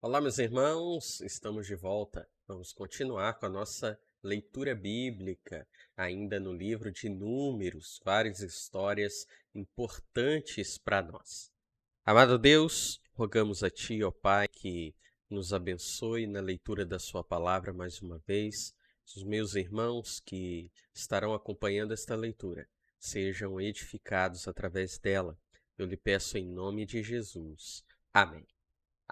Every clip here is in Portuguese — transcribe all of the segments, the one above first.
Olá, meus irmãos, estamos de volta. Vamos continuar com a nossa leitura bíblica, ainda no livro de Números, várias histórias importantes para nós. Amado Deus, rogamos a Ti, ó Pai, que nos abençoe na leitura da Sua palavra mais uma vez. Os meus irmãos que estarão acompanhando esta leitura sejam edificados através dela. Eu lhe peço em nome de Jesus. Amém.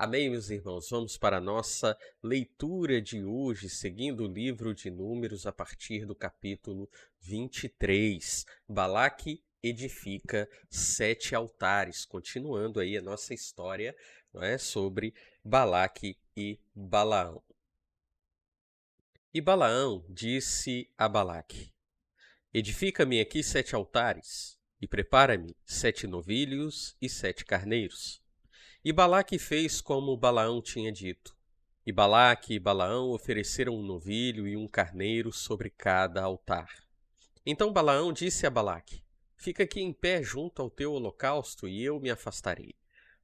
Amém, meus irmãos. Vamos para a nossa leitura de hoje, seguindo o livro de Números a partir do capítulo 23. Balaque edifica 7 altares, continuando aí a nossa história, não é, sobre Balaque e Balaão. E Balaão disse a Balaque: Edifica-me aqui 7 altares, e prepara-me 7 novilhos e 7 carneiros. E Balaque fez como Balaão tinha dito. E Balaque e Balaão ofereceram um novilho e um carneiro sobre cada altar. Então Balaão disse a Balaque: Fica aqui em pé junto ao teu holocausto, e eu me afastarei.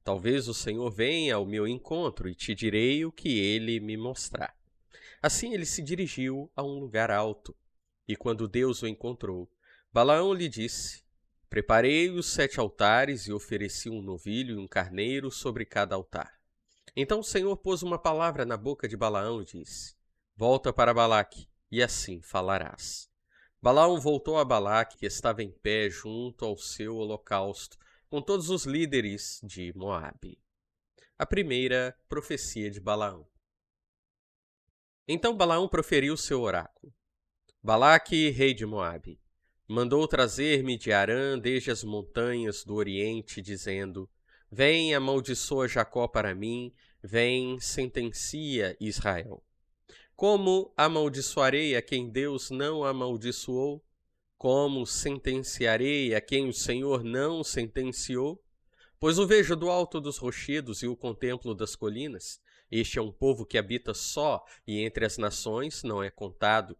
Talvez o Senhor venha ao meu encontro, e te direi o que ele me mostrar. Assim ele se dirigiu a um lugar alto. E quando Deus o encontrou, Balaão lhe disse: Preparei os 7 altares e ofereci um novilho e um carneiro sobre cada altar. Então o Senhor pôs uma palavra na boca de Balaão e disse: Volta para Balaque, e assim falarás. Balaão voltou a Balaque, que estava em pé junto ao seu holocausto, com todos os líderes de Moabe. A primeira profecia de Balaão. Então Balaão proferiu seu oráculo. Balaque, rei de Moabe, mandou trazer-me de Arã desde as montanhas do Oriente, dizendo: Vem, amaldiçoa Jacó para mim, vem, sentencia Israel. Como amaldiçoarei a quem Deus não amaldiçoou? Como sentenciarei a quem o Senhor não sentenciou? Pois o vejo do alto dos rochedos e o contemplo das colinas. Este é um povo que habita só e entre as nações não é contado.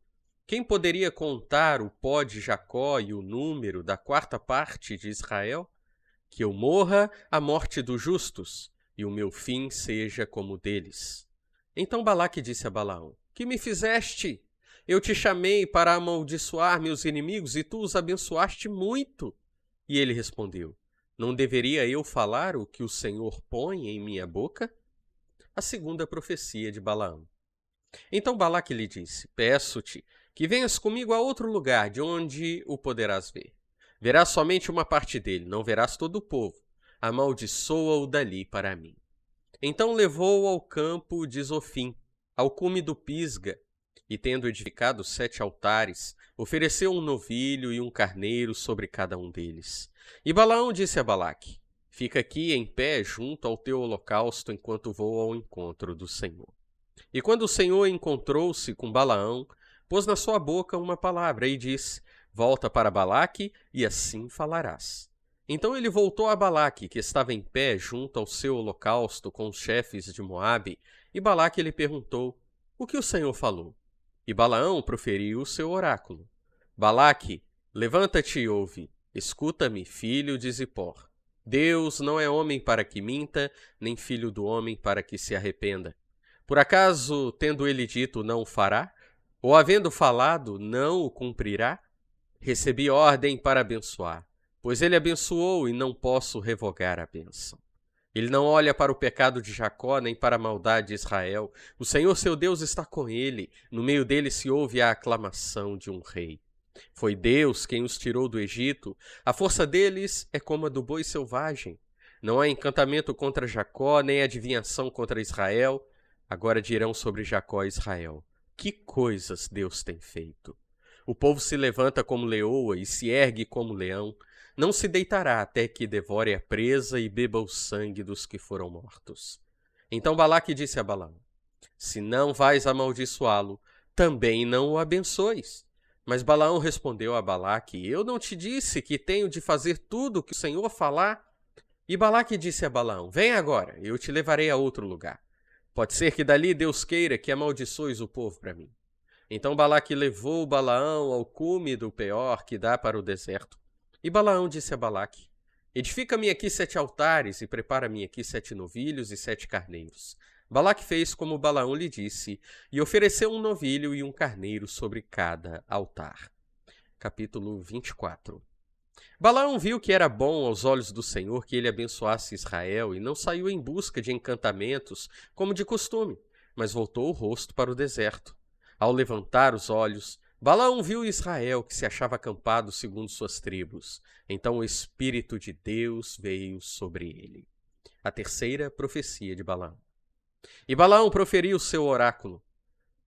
Quem poderia contar o pó de Jacó e o número da 4ª parte de Israel? Que eu morra a morte dos justos, e o meu fim seja como o deles. Então Balaque disse a Balaão: Que me fizeste? Eu te chamei para amaldiçoar meus inimigos, e tu os abençoaste muito. E ele respondeu: Não deveria eu falar o que o Senhor põe em minha boca? A segunda profecia de Balaão. Então Balaque lhe disse: Peço-te que venhas comigo a outro lugar, de onde o poderás ver. Verás somente uma parte dele, não verás todo o povo. Amaldiçoa-o dali para mim. Então levou-o ao campo de Zofim, ao cume do Pisga, e tendo edificado 7 altares, ofereceu um novilho e um carneiro sobre cada um deles. E Balaão disse a Balaque: Fica aqui em pé junto ao teu holocausto, enquanto vou ao encontro do Senhor. E quando o Senhor encontrou-se com Balaão, pôs na sua boca uma palavra e disse: Volta para Balaque, e assim falarás. Então ele voltou a Balaque, que estava em pé junto ao seu holocausto com os chefes de Moabe, e Balaque lhe perguntou: O que o Senhor falou? E Balaão proferiu o seu oráculo. Balaque, levanta-te e ouve. Escuta-me, filho de Zipor. Deus não é homem para que minta, nem filho do homem para que se arrependa. Por acaso, tendo ele dito, não o fará? Ou havendo falado, não o cumprirá? Recebi ordem para abençoar, pois ele abençoou e não posso revogar a bênção. Ele não olha para o pecado de Jacó, nem para a maldade de Israel. O Senhor seu Deus está com ele. No meio dele se ouve a aclamação de um rei. Foi Deus quem os tirou do Egito. A força deles é como a do boi selvagem. Não há encantamento contra Jacó, nem adivinhação contra Israel. Agora dirão sobre Jacó e Israel: Que coisas Deus tem feito! O povo se levanta como leoa e se ergue como leão. Não se deitará até que devore a presa e beba o sangue dos que foram mortos. Então Balaque disse a Balaão: Se não vais amaldiçoá-lo, também não o abençoes. Mas Balaão respondeu a Balaque: Eu não te disse que tenho de fazer tudo o que o Senhor falar? E Balaque disse a Balaão: Vem agora, eu te levarei a outro lugar. Pode ser que dali Deus queira que amaldiçoes o povo para mim. Então Balaque levou Balaão ao cume do Peor, que dá para o deserto. E Balaão disse a Balaque: Edifica-me aqui 7 altares e prepara-me aqui 7 novilhos e 7 carneiros. Balaque fez como Balaão lhe disse, e ofereceu um novilho e um carneiro sobre cada altar. Capítulo 24. Balaão viu que era bom aos olhos do Senhor que ele abençoasse Israel e não saiu em busca de encantamentos, como de costume, mas voltou o rosto para o deserto. Ao levantar os olhos, Balaão viu Israel, que se achava acampado segundo suas tribos. Então o Espírito de Deus veio sobre ele. A terceira profecia de Balaão. E Balaão proferiu seu oráculo.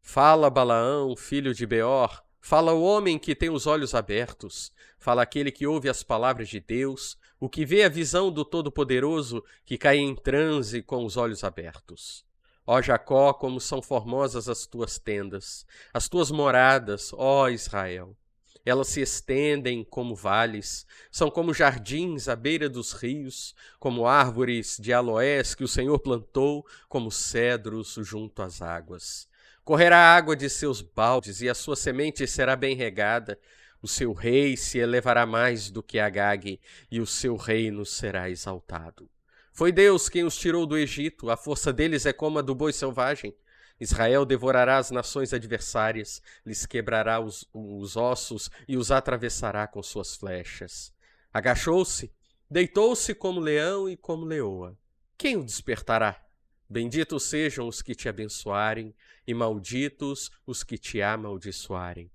Fala, Balaão, filho de Beor, fala o homem que tem os olhos abertos, fala aquele que ouve as palavras de Deus, o que vê a visão do Todo-Poderoso, que cai em transe com os olhos abertos. Ó Jacó, como são formosas as tuas tendas, as tuas moradas, ó Israel. Elas se estendem como vales, são como jardins à beira dos rios, como árvores de aloés que o Senhor plantou, como cedros junto às águas. Correrá a água de seus baldes e a sua semente será bem regada. O seu rei se elevará mais do que Agag e o seu reino será exaltado. Foi Deus quem os tirou do Egito, a força deles é como a do boi selvagem. Israel devorará as nações adversárias, lhes quebrará os ossos e os atravessará com suas flechas. Agachou-se, deitou-se como leão e como leoa. Quem o despertará? Benditos sejam os que te abençoarem, e malditos os que te amaldiçoarem.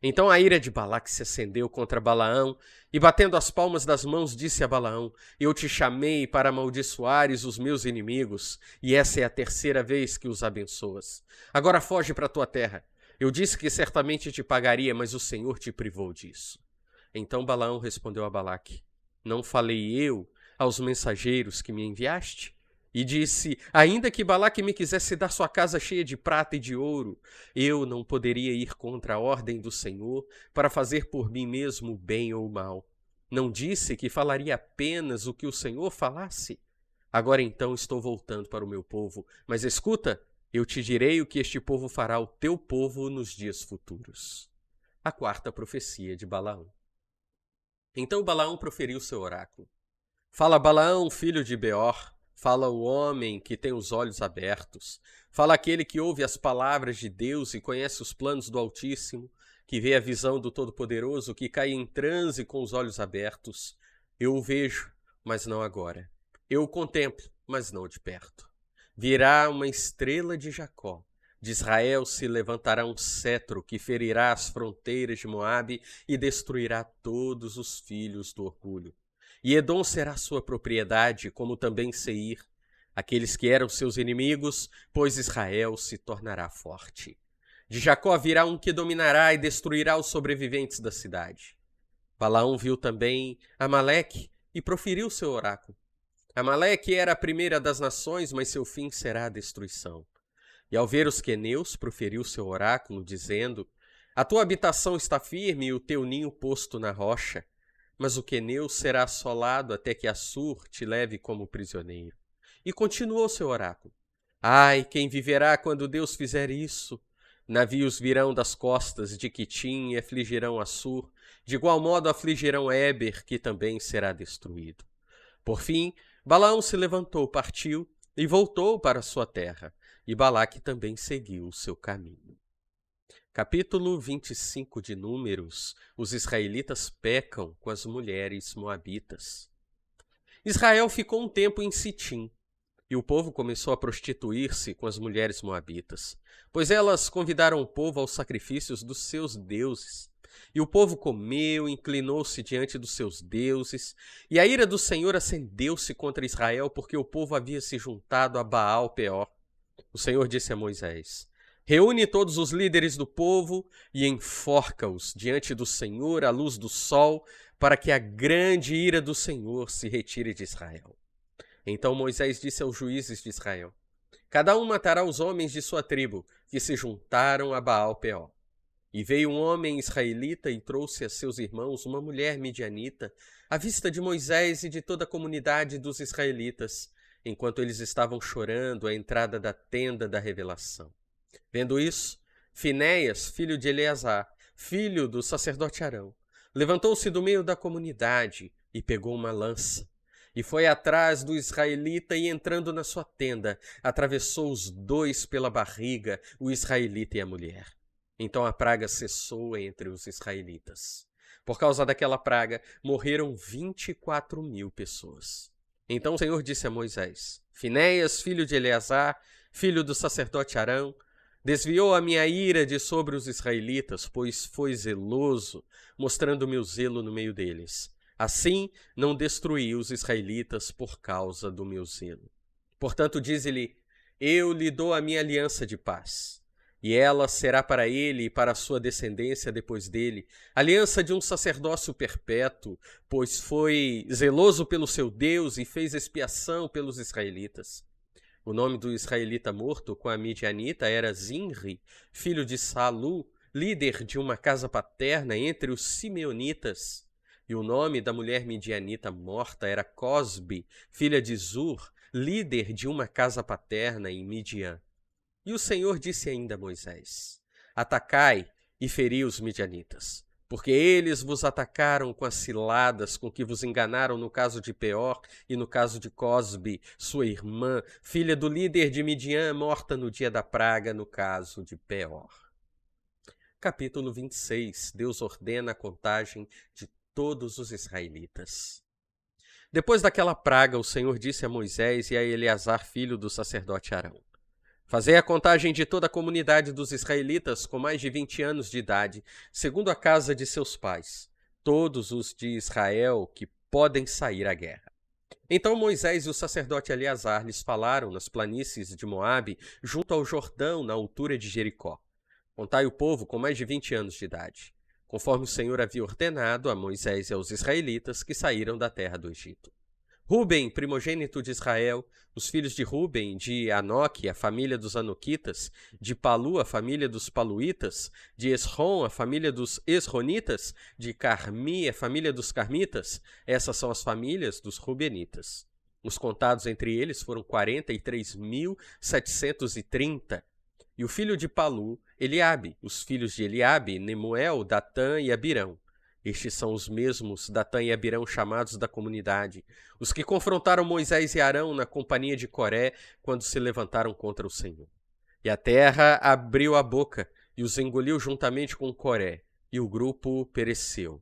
Então a ira de Balaque se acendeu contra Balaão, e batendo as palmas das mãos, disse a Balaão: Eu te chamei para amaldiçoares os meus inimigos, e essa é a terceira vez que os abençoas. Agora foge para a tua terra. Eu disse que certamente te pagaria, mas o Senhor te privou disso. Então Balaão respondeu a Balaque: Não falei eu aos mensageiros que me enviaste? E disse: Ainda que Balaque me quisesse dar sua casa cheia de prata e de ouro, eu não poderia ir contra a ordem do Senhor para fazer por mim mesmo bem ou mal. Não disse que falaria apenas o que o Senhor falasse? Agora então estou voltando para o meu povo, mas escuta, eu te direi o que este povo fará ao teu povo nos dias futuros. A quarta profecia de Balaão. Então Balaão proferiu seu oráculo. Fala, Balaão, filho de Beor. Fala o homem que tem os olhos abertos. Fala aquele que ouve as palavras de Deus e conhece os planos do Altíssimo, que vê a visão do Todo-Poderoso, que cai em transe com os olhos abertos. Eu o vejo, mas não agora. Eu o contemplo, mas não de perto. Virá uma estrela de Jacó. De Israel se levantará um cetro que ferirá as fronteiras de Moabe e destruirá todos os filhos do orgulho. E Edom será sua propriedade, como também Seir, aqueles que eram seus inimigos, pois Israel se tornará forte. De Jacó virá um que dominará e destruirá os sobreviventes da cidade. Balaão viu também Amaleque e proferiu seu oráculo. Amaleque era a primeira das nações, mas seu fim será a destruição. E ao ver os queneus, proferiu seu oráculo, dizendo: A tua habitação está firme e o teu ninho posto na rocha. Mas o queneu será assolado até que Assur te leve como prisioneiro. E continuou seu oráculo. Ai, quem viverá quando Deus fizer isso? Navios virão das costas de Quitim e afligirão Assur, de igual modo afligirão Éber, que também será destruído. Por fim, Balaão se levantou, partiu e voltou para sua terra, e Balaque também seguiu o seu caminho. Capítulo 25 de Números. Os israelitas pecam com as mulheres moabitas. Israel ficou um tempo em Sitim, e o povo começou a prostituir-se com as mulheres moabitas, pois elas convidaram o povo aos sacrifícios dos seus deuses. E o povo comeu, inclinou-se diante dos seus deuses, e a ira do Senhor acendeu-se contra Israel, porque o povo havia se juntado a Baal-Peor. O Senhor disse a Moisés: Reúne todos os líderes do povo e enforca-os diante do Senhor à luz do sol, para que a grande ira do Senhor se retire de Israel. Então Moisés disse aos juízes de Israel: Cada um matará os homens de sua tribo, que se juntaram a Baal-Peor. E veio um homem israelita e trouxe a seus irmãos uma mulher midianita, à vista de Moisés e de toda a comunidade dos israelitas, enquanto eles estavam chorando à entrada da tenda da revelação. Vendo isso, Finéias, filho de Eleazar, filho do sacerdote Arão, levantou-se do meio da comunidade e pegou uma lança. E foi atrás do israelita e, entrando na sua tenda, atravessou os dois pela barriga, o israelita e a mulher. Então a praga cessou entre os israelitas. Por causa daquela praga, morreram 24.000 pessoas. Então o Senhor disse a Moisés: Finéias, filho de Eleazar, filho do sacerdote Arão, desviou a minha ira de sobre os israelitas, pois foi zeloso, mostrando meu zelo no meio deles. Assim, não destruí os israelitas por causa do meu zelo. Portanto, dize-lhe: eu lhe dou a minha aliança de paz, e ela será para ele e para a sua descendência depois dele, aliança de um sacerdócio perpétuo, pois foi zeloso pelo seu Deus e fez expiação pelos israelitas. O nome do israelita morto com a midianita era Zinri, filho de Salu, líder de uma casa paterna entre os simeonitas. E o nome da mulher midianita morta era Cosbe, filha de Zur, líder de uma casa paterna em Midian. E o Senhor disse ainda a Moisés: Atacai e feri os midianitas, porque eles vos atacaram com as ciladas com que vos enganaram no caso de Peor e no caso de Cosbe, sua irmã, filha do líder de Midian, morta no dia da praga, no caso de Peor. Capítulo 26. Deus ordena a contagem de todos os israelitas. Depois daquela praga, o Senhor disse a Moisés e a Eleazar, filho do sacerdote Arão: Fazei a contagem de toda a comunidade dos israelitas com mais de 20 anos de idade, segundo a casa de seus pais, todos os de Israel que podem sair à guerra. Então Moisés e o sacerdote Eleazar lhes falaram nas planícies de Moabe, junto ao Jordão, na altura de Jericó: Contai o povo com mais de 20 anos de idade, conforme o Senhor havia ordenado a Moisés e aos israelitas que saíram da terra do Egito. Ruben, primogênito de Israel, os filhos de Ruben, de Anoque, a família dos Anoquitas, de Palu, a família dos Paluítas, de Esrom, a família dos Esronitas, de Carmi, a família dos Carmitas. Essas são as famílias dos Rubenitas. Os contados entre eles foram 43.730. E o filho de Palu, Eliabe. Os filhos de Eliabe, Nemuel, Datã e Abirão. Estes são os mesmos Datã e Abirão chamados da comunidade, os que confrontaram Moisés e Arão na companhia de Coré quando se levantaram contra o Senhor. E a terra abriu a boca e os engoliu juntamente com Coré, e o grupo pereceu,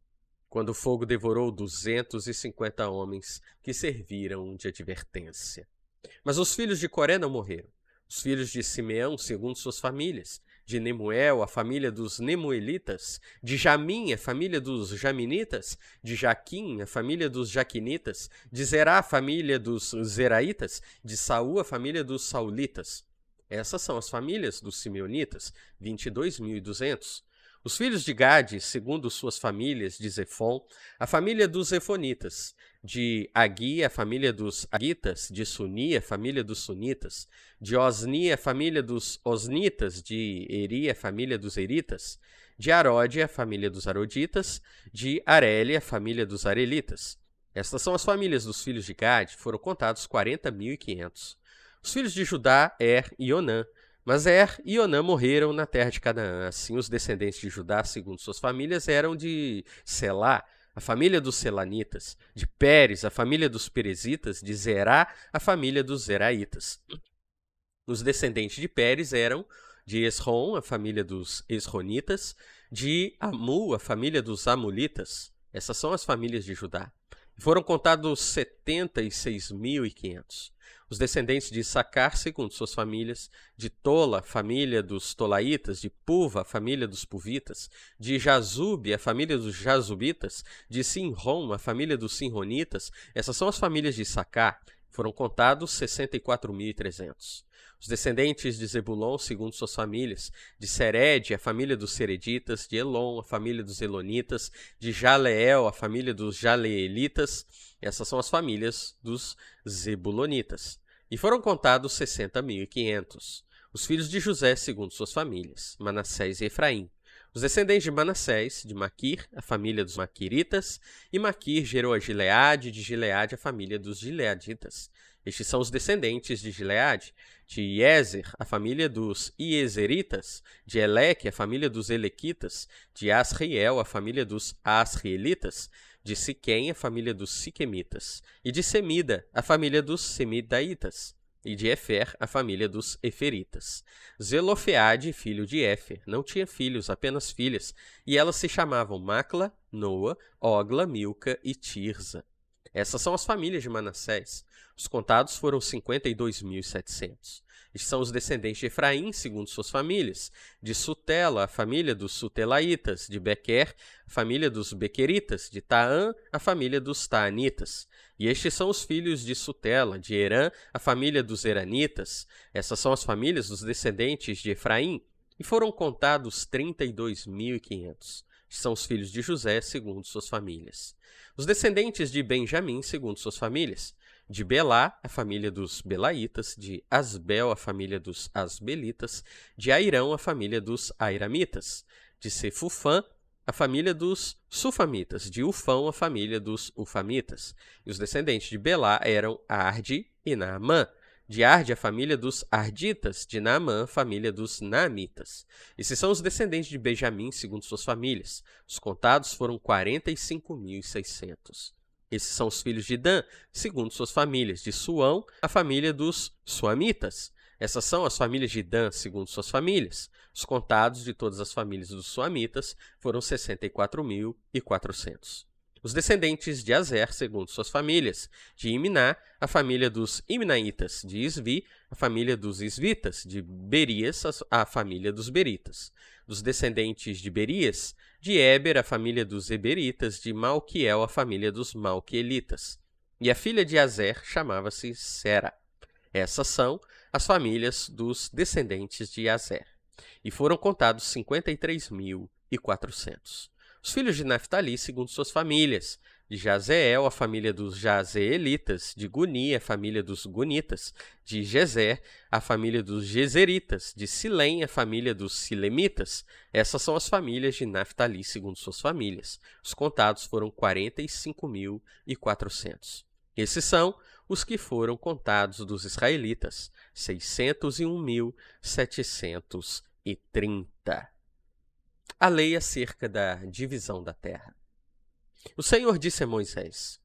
quando o fogo devorou 250 homens que serviram de advertência. Mas os filhos de Coré não morreram. Os filhos de Simeão, segundo suas famílias, de Nemuel, a família dos Nemuelitas, de Jamim, a família dos Jaminitas, de Jaquim, a família dos Jaquinitas, de Zerá, a família dos Zeraitas, de Saú, a família dos Saulitas. Essas são as famílias dos Simeonitas, 22.200. Os filhos de Gade, segundo suas famílias, de Zefon, a família dos Zefonitas, de Agui, a família dos Agitas, de Suni, a família dos Sunitas, de Osni, a família dos Osnitas, de Eri, a família dos Eritas, de Arode, a família dos Aroditas, de Areli, a família dos Arelitas. Estas são as famílias dos filhos de Gade, foram contados 40.500. Os filhos de Judá, e Onã. Mas e Onã morreram na terra de Canaã. Assim, os descendentes de Judá, segundo suas famílias, eram de Selá, a família dos Selanitas, de Pérez, a família dos Perezitas, de Zerá, a família dos Zeraitas. Os descendentes de Pérez eram de Esrom, a família dos Esronitas, de Amu, a família dos Amulitas. Essas são as famílias de Judá. Foram contados 76.500. Os descendentes de Issacar, segundo suas famílias, de Tola, família dos Tolaitas, de Puva, família dos Puvitas, de Jazube, a família dos Jazubitas, de Sinrom, a família dos Sinronitas. Essas são as famílias de Issacar. Foram contados 64.300. Os descendentes de Zebulon, segundo suas famílias, de Sered, a família dos Sereditas, de Elon, a família dos Elonitas, de Jaleel, a família dos Jaleelitas. Essas são as famílias dos Zebulonitas. E foram contados 60.500. Os filhos de José, segundo suas famílias, Manassés e Efraim. Os descendentes de Manassés, de Maquir, a família dos Maquiritas, e Maquir gerou a Gileade, de Gileade a família dos Gileaditas. Estes são os descendentes de Gileade, de Iezer, a família dos Iezeritas, de Eleque, a família dos Elequitas, de Asriel, a família dos Asrielitas, de Siquém, a família dos Siquemitas, e de Semida, a família dos Semidaitas, e de Efer, a família dos Eferitas. Zelofeade, filho de Éfer, não tinha filhos, apenas filhas, e elas se chamavam Macla, Noa, Ogla, Milca e Tirza. Essas são as famílias de Manassés. Os contados foram 52.700. Estes são os descendentes de Efraim, segundo suas famílias. De Sutela, a família dos Sutelaitas. De Bequer, a família dos Bequeritas. De Taã, a família dos Taanitas. E estes são os filhos de Sutela. De Herã, a família dos Heranitas. Essas são as famílias dos descendentes de Efraim. E foram contados 32.500. São os filhos de José, segundo suas famílias. Os descendentes de Benjamim, segundo suas famílias. De Belá, a família dos Belaitas. De Asbel, a família dos Asbelitas. De Airão, a família dos Airamitas. De Sefufã, a família dos Sufamitas. De Ufão, a família dos Ufamitas. E os descendentes de Belá eram Arde e Naamã. De Arde, a família dos Arditas. De Naamã, a família dos Naamitas. Esses são os descendentes de Benjamim, segundo suas famílias. Os contados foram 45.600. Esses são os filhos de Dan, segundo suas famílias. De Suão, a família dos Suamitas. Essas são as famílias de Dan, segundo suas famílias. Os contados de todas as famílias dos Suamitas foram 64.400. Os descendentes de Azer, segundo suas famílias. De Imná, a família dos Imnaitas. De Isvi, a família dos Isvitas. De Berias, a família dos Beritas. Dos descendentes de Berias, de Éber, a família dos Eberitas. De Malquiel, a família dos Malquielitas. E a filha de Azer chamava-se Sera. Essas são as famílias dos descendentes de Azer. E foram contados 53.400. Os filhos de Naftali, segundo suas famílias. De Jazeel, a família dos Jazeelitas. De Guni, a família dos Gunitas. De Gezer, a família dos Gezeritas. De Silém, a família dos Silemitas. Essas são as famílias de Naftali, segundo suas famílias. Os contados foram 45.400. Esses são os que foram contados dos israelitas, 601.730. A lei acerca da divisão da terra. O Senhor disse a Moisés: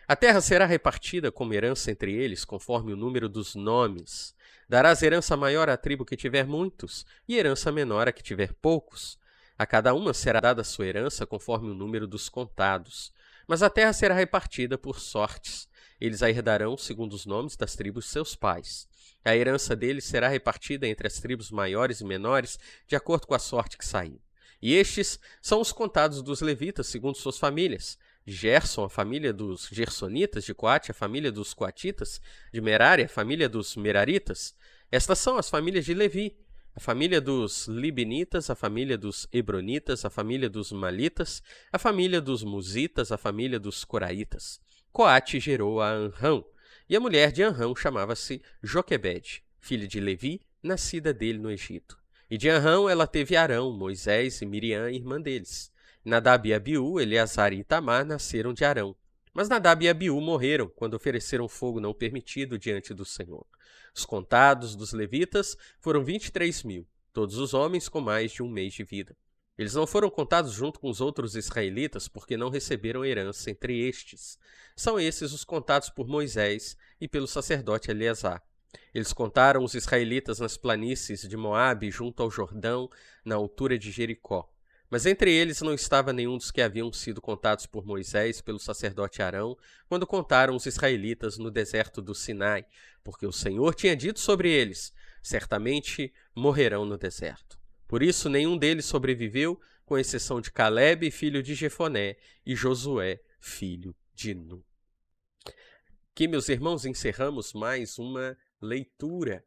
a terra será repartida como herança entre eles, conforme o número dos nomes. Darás herança maior à tribo que tiver muitos, e herança menor à que tiver poucos. A cada uma será dada a sua herança conforme o número dos contados. Mas a terra será repartida por sortes. Eles a herdarão segundo os nomes das tribos de seus pais. A herança deles será repartida entre as tribos maiores e menores, de acordo com a sorte que sair. E estes são os contados dos levitas, segundo suas famílias. De Gerson, a família dos Gersonitas. De Coate, a família dos Coatitas. De Merari, a família dos Meraritas. Estas são as famílias de Levi. A família dos Libinitas, a família dos Hebronitas, a família dos Malitas, a família dos Musitas, a família dos Coraitas. Coate gerou a Anrão, e a mulher de Anrão chamava-se Joquebede, filha de Levi, nascida dele no Egito. E de Anrão ela teve Arão, Moisés e Miriam, irmã deles. Nadab e Abiú, Eleazar e Itamar nasceram de Arão. Mas Nadab e Abiú morreram quando ofereceram fogo não permitido diante do Senhor. Os contados dos levitas foram 23.000, todos os homens com mais de um mês de vida. Eles não foram contados junto com os outros israelitas porque não receberam herança entre estes. São esses os contados por Moisés e pelo sacerdote Eleazar. Eles contaram os israelitas nas planícies de Moabe, junto ao Jordão, na altura de Jericó. Mas entre eles não estava nenhum dos que haviam sido contados por Moisés pelo sacerdote Arão, quando contaram os israelitas no deserto do Sinai, porque o Senhor tinha dito sobre eles: certamente morrerão no deserto. Por isso, nenhum deles sobreviveu, com exceção de Calebe, filho de Jefoné, e Josué, filho de Nun. Aqui, meus irmãos, encerramos mais uma leitura.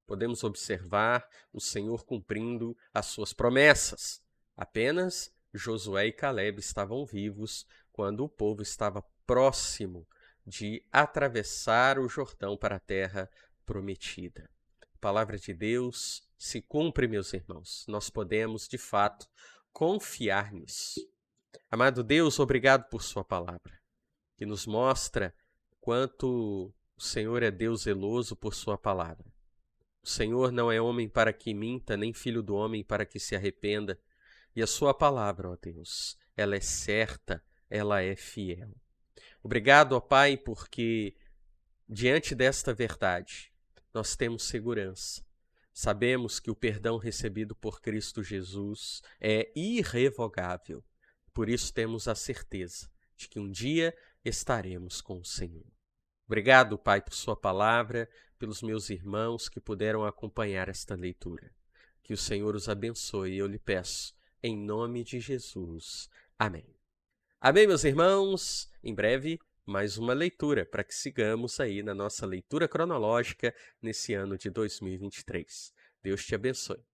Podemos observar o Senhor cumprindo as suas promessas. Apenas Josué e Calebe estavam vivos quando o povo estava próximo de atravessar o Jordão para a terra prometida. A palavra de Deus se cumpre, meus irmãos. Nós podemos, de fato, confiar nisso. Amado Deus, obrigado por sua palavra, que nos mostra quanto o Senhor é Deus zeloso por sua palavra. O Senhor não é homem para que minta, nem filho do homem para que se arrependa. E a sua palavra, ó Deus, ela é certa, ela é fiel. Obrigado, ó Pai, porque diante desta verdade nós temos segurança. Sabemos que o perdão recebido por Cristo Jesus é irrevogável. Por isso temos a certeza de que um dia estaremos com o Senhor. Obrigado, Pai, por sua palavra, pelos meus irmãos que puderam acompanhar esta leitura. Que o Senhor os abençoe, eu lhe peço, em nome de Jesus. Amém. Amém, meus irmãos? Em breve, mais uma leitura para que sigamos aí na nossa leitura cronológica nesse ano de 2023. Deus te abençoe.